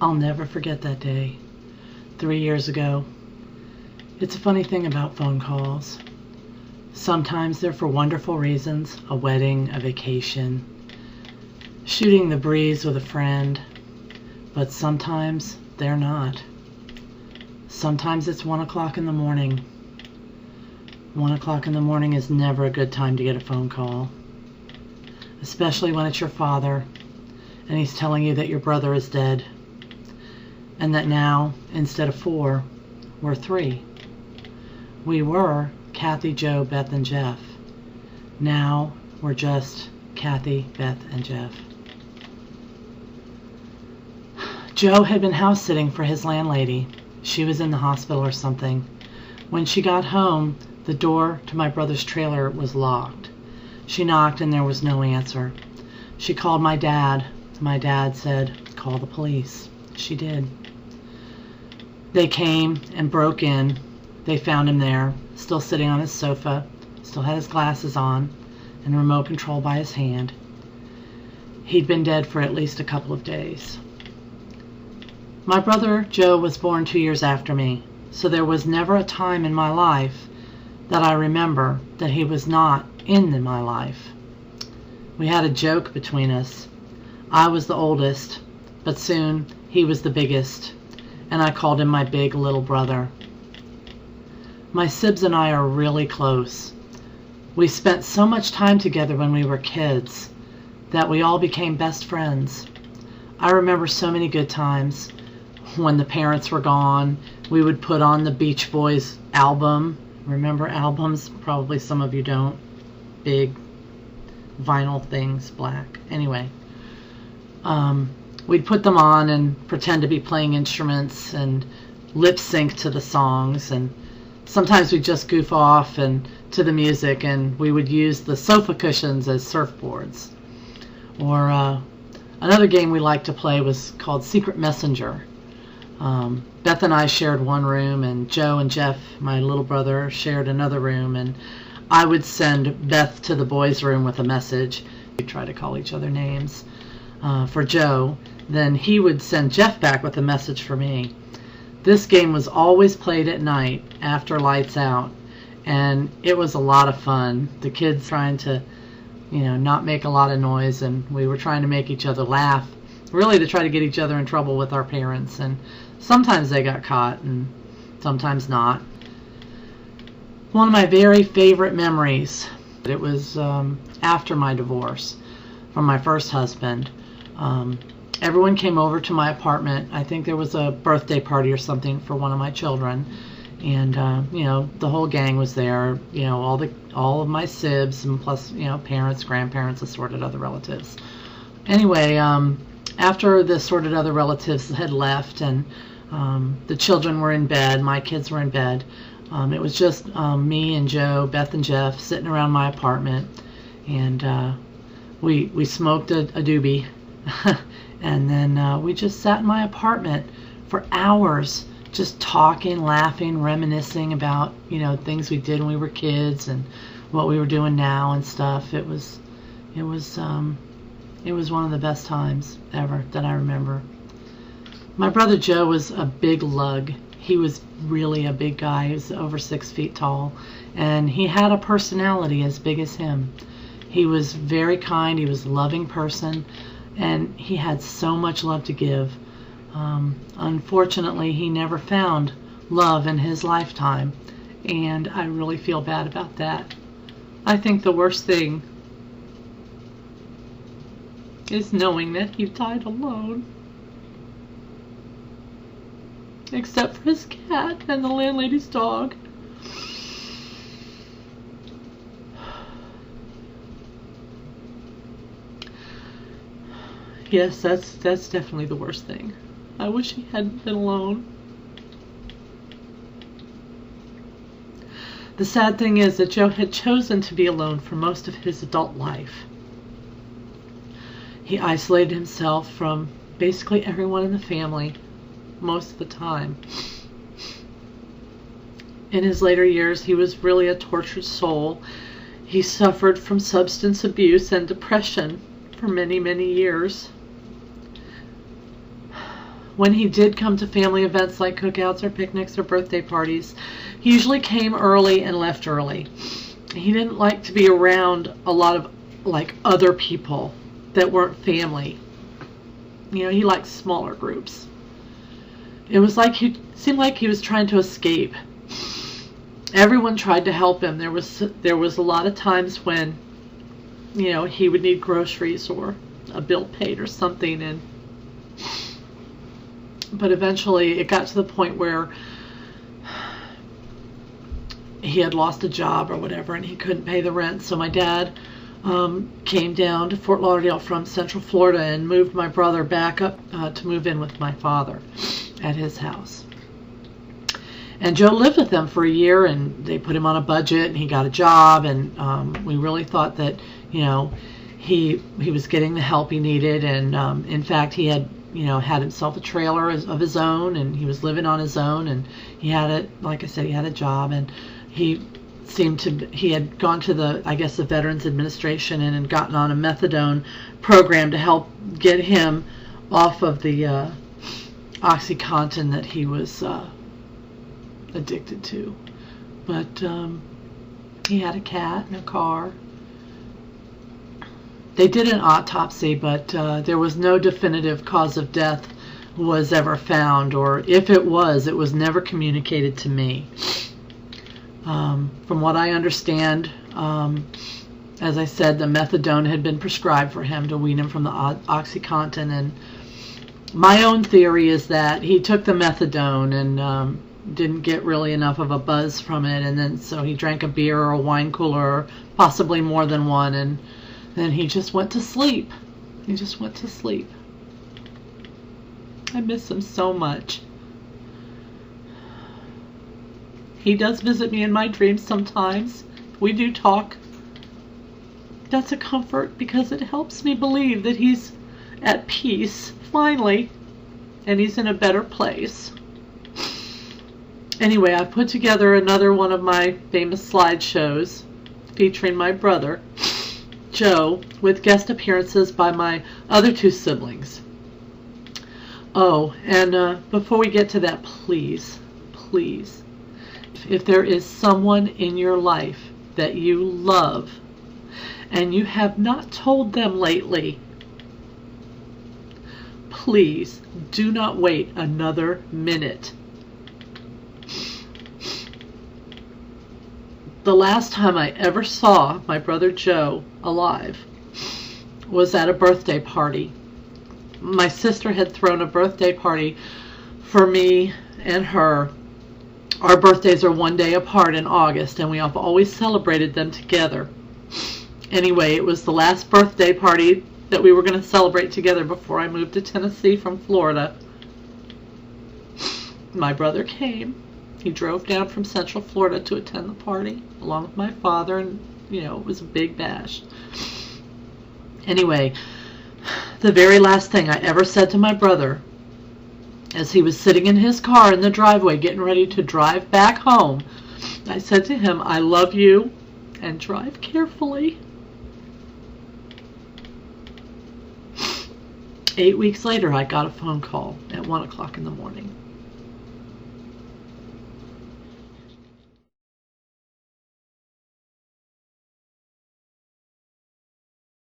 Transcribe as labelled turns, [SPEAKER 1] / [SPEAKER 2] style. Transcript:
[SPEAKER 1] I'll never forget that day, 3 years ago. It's a funny thing about phone calls. Sometimes they're for wonderful reasons, a wedding, a vacation, shooting the breeze with a friend, but sometimes they're not. Sometimes it's 1 o'clock in the morning. 1 o'clock in the morning is never a good time to get a phone call, especially when it's your father and he's telling you that your brother is dead and that now, instead of 4, we're 3. We were Kathy, Joe, Beth, and Jeff. Now we're just Kathy, Beth, and Jeff. Joe had been house sitting for his landlady. She was in the hospital or something. When she got home, the door to my brother's trailer was locked. She knocked and there was no answer. She called my dad. My dad said, "Call the police." She did. They came and broke in. They found him there, still sitting on his sofa, still had his glasses on, and a remote control by his hand. He'd been dead for at least a couple of days. My brother Joe was born 2 years after me, so there was never a time in my life that I remember that he was not in my life. We had a joke between us. I was the oldest, but soon he was the biggest, and I called him my big little brother. My sibs and I are really close. We spent so much time together when we were kids that we all became best friends. I remember so many good times. When the parents were gone, we would put on the Beach Boys album. Remember albums? Probably some of you don't. Big vinyl things, black. Anyway, we'd put them on and pretend to be playing instruments and lip sync to the songs, and sometimes we'd just goof off and to the music, and we would use the sofa cushions as surfboards. Or another game we liked to play was called Secret Messenger. Beth and I shared one room, and Joe and Jeff, my little brother, shared another room, and I would send Beth to the boys' room with a message. We'd try to call each other names for Joe. Then he would send Jeff back with a message for me. This game was always played at night after lights out, and it was a lot of fun. The kids trying to, not make a lot of noise, and we were trying to make each other laugh, really to try to get each other in trouble with our parents, and sometimes they got caught and sometimes not. One of my very favorite memories, it was after my divorce from my first husband. Everyone came over to my apartment. I think there was a birthday party or something for one of my children, and the whole gang was there. All of my sibs, and plus parents, grandparents, assorted other relatives. Anyway, after the assorted other relatives had left and the children were in bed, my kids were in bed, it was just me and Joe, Beth and Jeff sitting around my apartment, and we smoked a doobie. And then we just sat in my apartment for hours, just talking, laughing, reminiscing about things we did when we were kids and what we were doing now and stuff. It was one of the best times ever that I remember. My brother Joe was a big lug. He was really a big guy. He was over 6 feet tall, and he had a personality as big as him. He was very kind. He was a loving person, and he had so much love to give. Unfortunately, he never found love in his lifetime, and I really feel bad about that. I think the worst thing is knowing that he died alone, except for his cat and the landlady's dog. Yes, that's definitely the worst thing. I wish he hadn't been alone. The sad thing is that Joe had chosen to be alone for most of his adult life. He isolated himself from basically everyone in the family most of the time. In his later years, he was really a tortured soul. He suffered from substance abuse and depression for many, many years. when he did come to family events like cookouts or picnics or birthday parties, he usually came early and left early. He didn't like to be around a lot of like other people that weren't family. You know, he liked smaller groups. It was like he seemed like he was trying to escape. Everyone tried to help him. There was a lot of times when, you know, he would need groceries or a bill paid or something, but eventually it got to the point where he had lost a job or whatever and he couldn't pay the rent. So my dad came down to Fort Lauderdale from Central Florida and moved my brother back up to move in with my father at his house. And Joe lived with them for a year, and they put him on a budget, and he got a job, and we really thought that, you know, he was getting the help he needed, and in fact, he had, you know, had himself a trailer of his own, and he was living on his own, and he had like I said, he had a job, and he had gone to the, I guess, the Veterans Administration and had gotten on a methadone program to help get him off of the OxyContin that he was addicted to. But he had a cat and a car. They did an autopsy, but there was no definitive cause of death was ever found, or if it was never communicated to me. From what I understand, as I said, the methadone had been prescribed for him to wean him from the OxyContin, and my own theory is that he took the methadone and didn't get really enough of a buzz from it, and then so he drank a beer or a wine cooler, or possibly more than one, and then he just went to sleep. He just went to sleep. I miss him so much. He does visit me in my dreams sometimes. We do talk. That's a comfort because it helps me believe that he's at peace, finally, and he's in a better place. Anyway, I put together another one of my famous slideshows featuring my brother, Joe, with guest appearances by my other two siblings. Oh, and before we get to that, please, if there is someone in your life that you love and you have not told them lately, please do not wait another minute. The last time I ever saw my brother Joe alive was at a birthday party. My sister had thrown a birthday party for me and her. Our birthdays are one day apart in August, and we have always celebrated them together. Anyway, it was the last birthday party that we were going to celebrate together before I moved to Tennessee from Florida. My brother came. He drove down from Central Florida to attend the party, along with my father, and, you know, it was a big bash. Anyway, the very last thing I ever said to my brother, as he was sitting in his car in the driveway getting ready to drive back home, I said to him, "I love you, and drive carefully." 8 weeks later, I got a phone call at 1 o'clock in the morning.